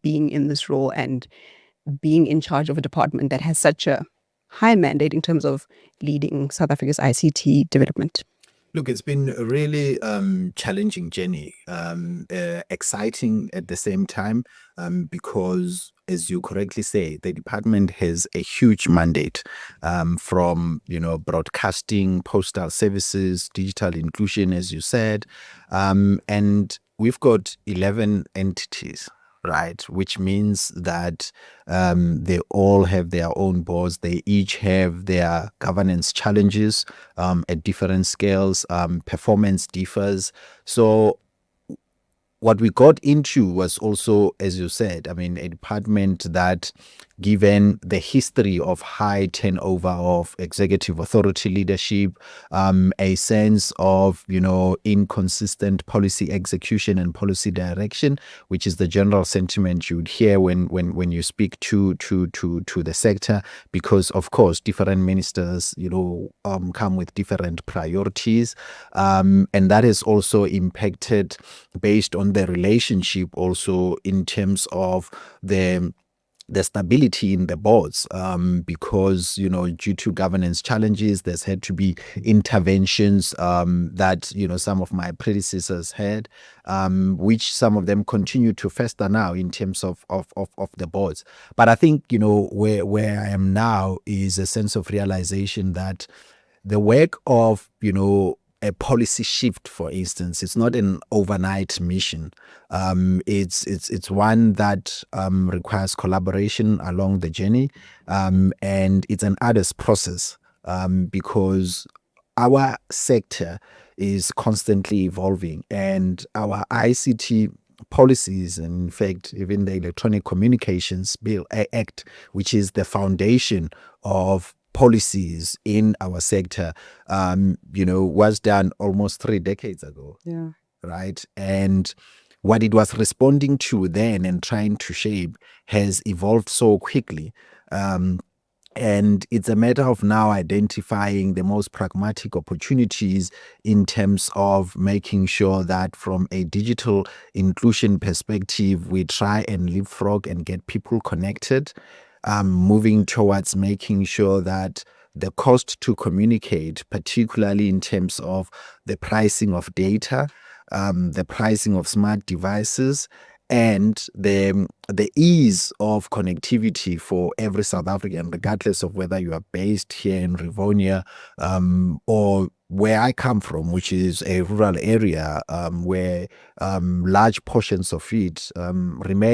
being in this role and being in charge of a department that has such a high mandate in terms of leading South Africa's ICT development? Look, it's been a really challenging journey, exciting at the same time, because, as you correctly say, the department has a huge mandate, from broadcasting, postal services, digital inclusion, as you said, and we've got 11 entities. Right, which means that they all have their own boards. They each have their governance challenges at different scales. Performance differs. So what we got into was also, as you said, a department that, given the history of high turnover of executive authority leadership, a sense of, inconsistent policy execution and policy direction, which is the general sentiment you would hear when you speak to the sector, because of course different ministers, come with different priorities, and that has also impacted based on the relationship also in terms of the stability in the boards, because due to governance challenges, there's had to be interventions that some of my predecessors had, which some of them continue to fester now in terms of the boards. But I think where I am now is a sense of realization that the work of a policy shift, for instance, it's not an overnight mission. It's one that requires collaboration along the journey, and it's an arduous process, because our sector is constantly evolving, and our ICT policies, and in fact even the Electronic Communications Bill Act, which is the foundation of policies in our sector, was done almost 3 decades ago. Yeah. Right. And what it was responding to then and trying to shape has evolved so quickly. And it's a matter of now identifying the most pragmatic opportunities in terms of making sure that from a digital inclusion perspective, we try and leapfrog and get people connected, moving towards making sure that the cost to communicate, particularly in terms of the pricing of data, the pricing of smart devices, and the ease of connectivity for every South African, regardless of whether you are based here in Rivonia, or where I come from, which is a rural area, where large portions of it remain